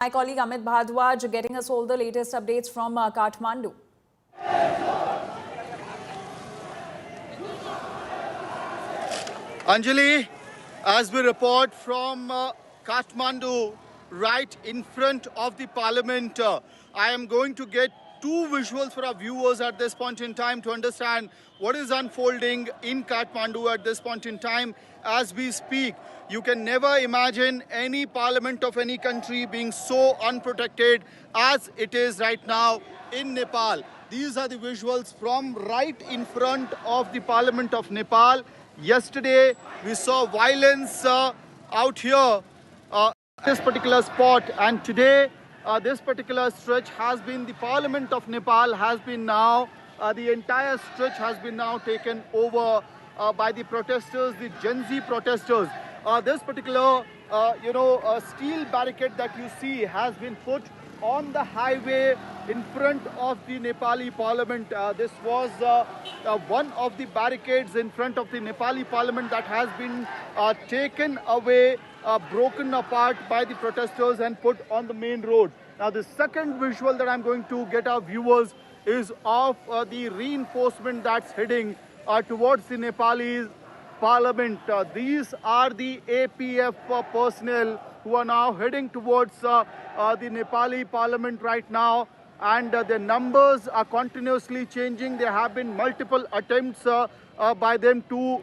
My colleague Amit Bhardwaj getting us all the latest updates from Kathmandu. Anjali, as we report from Kathmandu, right in front of the parliament, I am going to get two visuals for our viewers at this point in time to understand what is unfolding in Kathmandu at this point in time as we speak. You can never imagine any parliament of any country being so unprotected as it is right now in Nepal. These are the visuals from right in front of the parliament of Nepal. Yesterday, we saw violence out here, this particular spot, and today, this particular stretch has been the Parliament of Nepal has been now, the entire stretch has been now taken over by the protesters, the Gen Z protesters. This particular, steel barricade that you see has been put on the highway in front of the Nepali parliament. This was one of the barricades in front of the Nepali parliament that has been taken away, broken apart by the protesters and put on the main road. Now the second visual that I'm going to get our viewers is of the reinforcement that's heading towards the Nepali parliament. These are the APF personnel who are now heading towards the Nepali parliament right now, and the numbers are continuously changing. There have been multiple attempts by them to,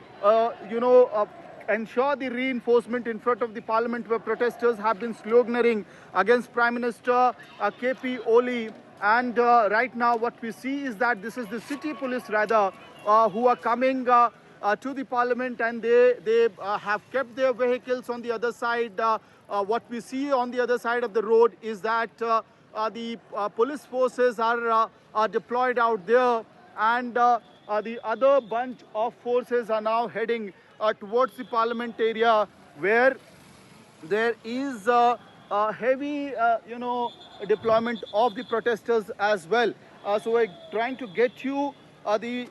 ensure the reinforcement in front of the parliament, where protesters have been sloganeering against Prime Minister KP Oli. And right now what we see is that this is the city police rather who are coming to the parliament, and they have kept their vehicles on the other side. What we see on the other side of the road is that the police forces are deployed out there, and the other bunch of forces are now heading towards the parliament area, where there is a heavy, deployment of the protesters as well. So we're trying to get you the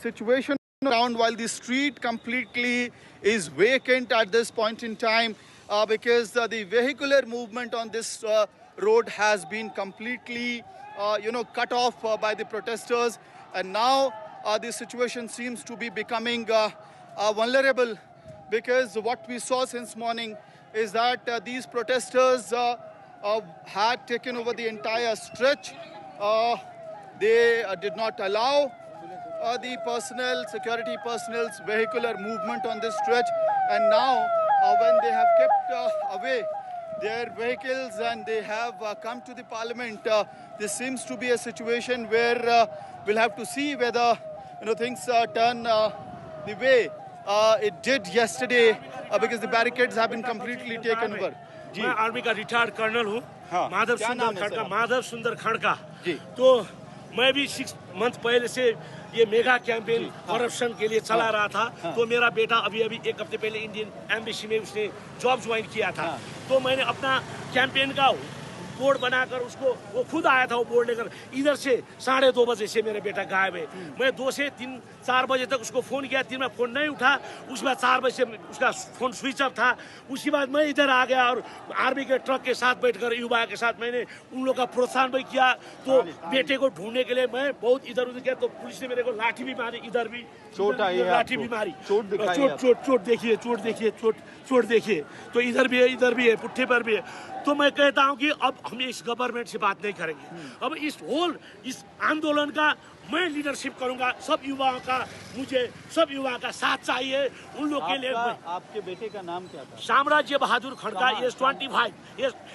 situation around, while the street completely is vacant at this point in time, because the vehicular movement on this road has been completely, cut off by the protesters. And now the situation seems to be becoming vulnerable, because what we saw since morning is that these protesters had taken over the entire stretch. They did not allow the security personnel's vehicular movement on this stretch, and now when they have kept away their vehicles and they have come to the parliament, this seems to be a situation where we'll have to see whether things turn the way it did yesterday, because the barricades have been completely taken over. मैं army का retired colonel हूँ, माधव सुंदर खड़का। तो मैं भी 6 month पहले से ये मेगा कैंपेन करप्शन के लिए चला रहा था। तो मेरा बेटा अभी 1 हफ्ते पहले इंडियन एम्बेसी में उसने जॉब ज्वाइन किया था। तो मैंने अपना कैंपेन का बोर्ड बनाकर उसको, वो खुद आया था वो बोर्ड लेकर, इधर से 2:30 बजे से मेरा बेटा गायब है। मैं 2 से 3-4 बजे तक उसको फोन किया, 3 में फोन नहीं उठा। उसके बाद 4 बजे से उसका फोन स्विच ऑफ था। उसके बाद मैं इधर आ गया और आर्मी के ट्रक के साथ बैठकर युवा के साथ मैंने उन लोग का प्रोत्साहन भी किया। तो बेटे को ढूंढने के लिए मैं बहुत इधर उधर किया। तो पुलिस ने मेरे को लाठी भी मारी, इधर भी चोट आई है, लाठी भी मारी, चोट देखिए। तो इधर भी है, पुट्ठे पर भी है। तो मैं कहता हूं कि अब हम इस गवर्नमेंट से बात नहीं करेंगे। अब इस आंदोलन का मैं लीडरशिप करूंगा। सब युवाओं का साथ चाहिए। उन लोग के लिए। आपके बेटे का नाम क्या था? साम्राज्य बहादुर खड़का, एज 25,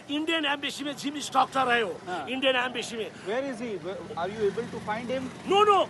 इंडियन एम्बेसी में जिम इंस्ट्रक्टर है वो। इंडियन एम्बेसी में। Where is he? Are you able to find him? No,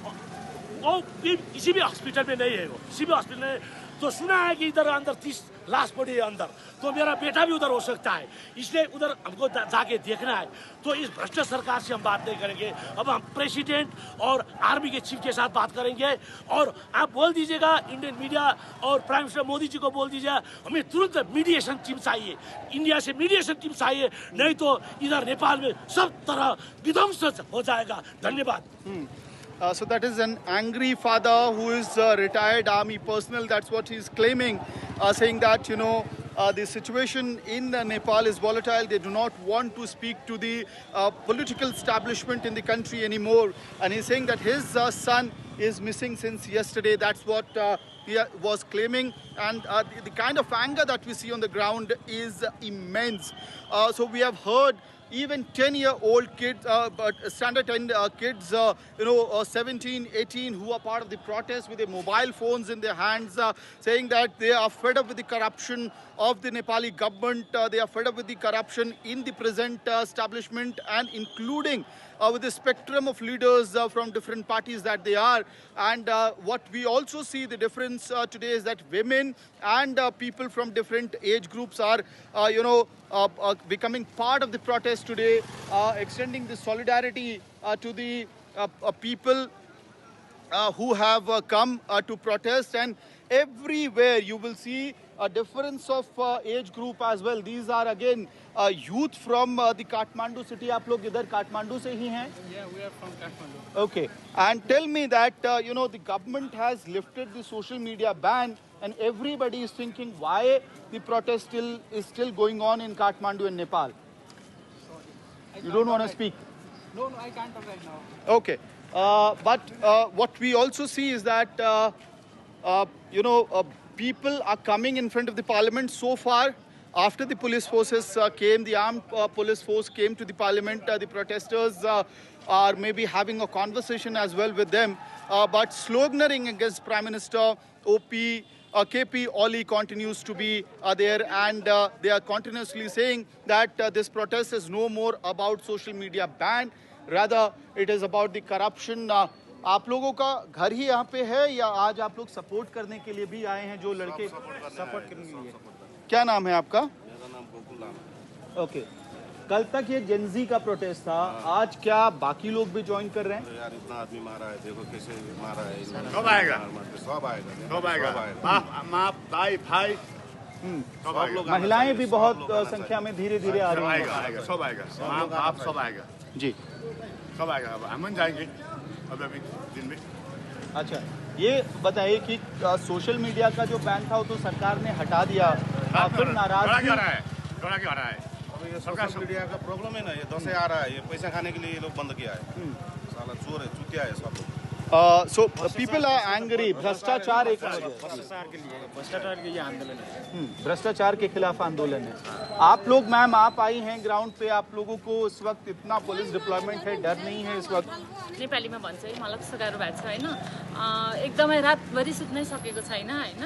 वो किसी भी हॉस्पिटल में नहीं है। वो किसी भी हॉस्पिटल में। तो सुना है कि इधर अंदर 30 लाश पड़ी है अंदर। तो मेरा बेटा भी उधर हो सकता है, इसलिए उधर हमको जाके देखना है। तो इस भ्रष्ट सरकार से हम बात नहीं करेंगे। अब हम प्रेसिडेंट और आर्मी के चीफ के साथ बात करेंगे। और आप बोल दीजिएगा, इंडियन मीडिया और प्राइम मिनिस्टर मोदी जी को बोल दीजिए, हमें तुरंत मीडिएशन टीम चाहिए, इंडिया से मीडिएशन टीम चाहिए, नहीं तो इधर नेपाल में सब तरह विध्वंस हो जाएगा। धन्यवाद। So that is an angry father who is retired army personnel. That's what he's claiming, saying that, the situation in Nepal is volatile. They do not want to speak to the political establishment in the country anymore. And he's saying that his son is missing since yesterday. That's what he was claiming. And the kind of anger that we see on the ground is immense. So we have heard even 10-year-old kids, but standard 10 kids, 17, 18, who are part of the protest with their mobile phones in their hands, saying that they are fed up with the corruption of the Nepali government. They are fed up with the corruption in the present establishment, and including with the spectrum of leaders from different parties that they are. And what we also see the difference today is that women and people from different age groups are, becoming part of the protest today, extending the solidarity to the people who have come to protest. And everywhere you will see a difference of age group as well. These are again youth from the Kathmandu city. आप लोग इधर काठमांडू से ही हैं? Yeah, we are from Kathmandu. Okay. And tell me that, the government has lifted the social media ban, and everybody is thinking why the protest is still going on in Kathmandu and Nepal. You don't want to speak? No, I can't talk right now. Okay. But what we also see is that, people are coming in front of the parliament so far. After the police forces came, the armed police force came to the parliament, the protesters are maybe having a conversation as well with them. But sloganeering against Prime Minister KP Oli continues to be there, and they are continuously saying that this protest is no more about social media ban, rather it is about the corruption. आप लोगों का घर ही यहाँ पे है या आज आप लोग सपोर्ट करने के लिए भी आए हैं? जो लड़के सपोर्ट करने के लिए। क्या नाम है आपका? मेरा नाम गोकुल नाम है। ओके। कल तक ये जेनजी का प्रोटेस्ट था, आज क्या बाकी लोग भी ज्वाइन कर रहे हैं? यार इतना आदमी मारा है, देखो कैसे मारा है। सब आएगा, सब आएगा, सब आएगा। बाप भाई भाई सब आएगा। महिलाएं भी बहुत संख्या में धीरे धीरे आ रही हैं। आएगा, सब आएगा, माँ बाप सब आएगा जी, सब आएगा। अब हम जाएंगे अभी दिन में। अच्छा, ये बताइए कि सोशल मीडिया का जो बैन था वो तो सरकार ने हटा दिया, फिर नाराजगी आ रहा है, थोड़ा क्या आ रहा है? अब ये सोशल मीडिया का प्रॉब्लम है ना, ये 10 आ रहा है, ये पैसा खाने के लिए ये लोग बंद किया है। साला चोर है, चुतिया है सब लोग। So people are angry. भ्रष्टाचार एक भ्रष्टाचार के ये आंदोलन है। भ्रष्टाचार के खिलाफ आंदोलन है। आप लोग, मैम, आप आई हैं ग्राउंड पे, आप लोगों को इस वक्त इतना पुलिस डिप्लॉयमेंट है, डर नहीं है इस वक्त? नेपालीमा भन्छ है, मलाई कस्तो गाह्रो भएको छ होइन। एकदमै रातभरि सुत्नै सकेको छैन होइन,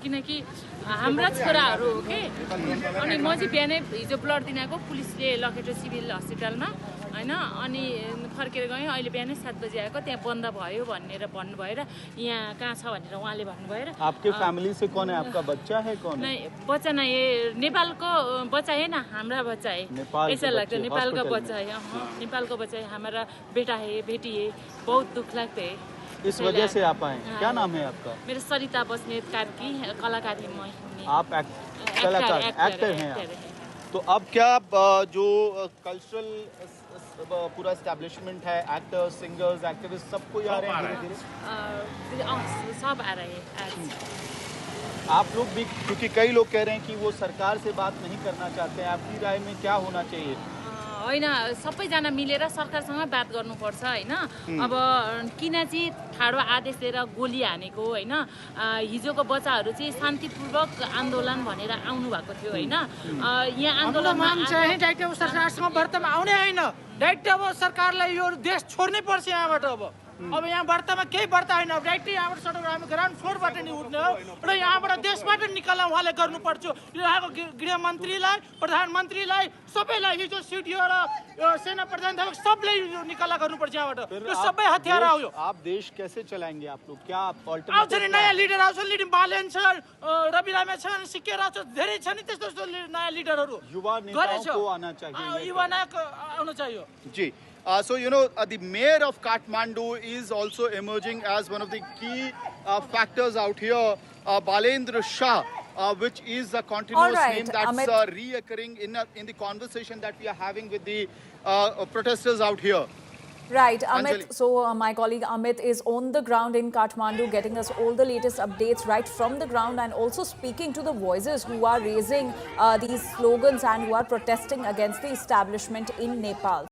किनकि हाम्रा छोराहरू हो के। अनि म चाहिँ बिहानै हिजो ब्लड दिन आएको, पुलिसले लखेटो सिभिल हस्पिटलमा होइन, अनि फर्केर गएँ। अहिले बिहानै 7 बजी आएको, त्यहाँ बन्द भयो भनेर भन्नुभयो र यहाँ कहाँ छ भनेर उहाँले भन्नुभयो र। आपके फैमिली से कौन है? आपका बच्चा है? कौन है? नहीं, बच्चा नहीं, ये नेपाल को बच्चा है ना, हमारा बच्चा है। नेपाल ऐसा लगता है नेपाल का बच्चा है। नेपाल का बच्चा है, हमारा बेटा है, बेटी है। बहुत दुख लगता है। इस वजह से आप आए? क्या नाम है आपका? मेरा सरिता बस्नेत कार्की, कलाकार है मैं। आप कलाकार, एक्टर हैं आप। तो अब क्या जो कल्चरल पूरा एस्टेब्लिशमेंट है, एक्टर्स, सिंगर्स, एक्टिविस्ट, सब कोई आ रहे हैं धीरे-धीरे? सब आ रहे हैं। आप लोग भी, क्योंकि कई लोग कह रहे हैं कि वो सरकार से बात नहीं करना चाहते हैं, आपकी राय में क्या होना चाहिए? होइन, सबैजना मिलेर सरकारसँग बात गर्नुपर्छ होइन। अब किन चाहिँ ठाडो आदेश दिएर गोली हानेको होइन। हिजोको बच्चाहरू चाहिँ शान्तिपूर्वक आन्दोलन भनेर आउनु भएको थियो होइन। यहाँ आन्दोलनमा चाहिँ डाइरेक्ट सरकारसँग वार्तामा आउने होइन, डाइरेक्ट अब सरकारलाई यो देश छोड्नै पर्छ यहाँबाट। अब यहाँ वार्तामा केही वार्ता होइन, अब डाइरेक्ट यहाँबाट सडक हामी ग्राउन्ड फ्लोरबाट नि उठ्ने हो र यहाँबाट देशबाट निकाल्न उहाँले गर्नुपर्छ। यहाँको गृहमन्त्रीलाई, प्रधानमन्त्रीलाई, सबैलाई, हिजो सिडिओ र सेना प्रधान सबले निकाला गर्नुपर्छ यहाँबाट। यो सबै हतियार आयो। आप देश कैसे चलाएंगे? आप लोग क्या आउँछ नि, नयाँ लिडर आउँछ, लिडर बालेन छ, रवि लामे छ, सिकेर आउँछ, धेरै छ नि त्यस्तो नयाँ लिडरहरू। युवा नेताओं को आना चाहिए। युवा नायक आउन चाहियो जी। So, the mayor of Kathmandu is also emerging as one of the key factors out here. Balendra Shah, which is a continuous name that's reoccurring in the conversation that we are having with the protesters out here. Right, Amit. Anjali. So, my colleague Amit is on the ground in Kathmandu, getting us all the latest updates right from the ground, and also speaking to the voices who are raising these slogans and who are protesting against the establishment in Nepal.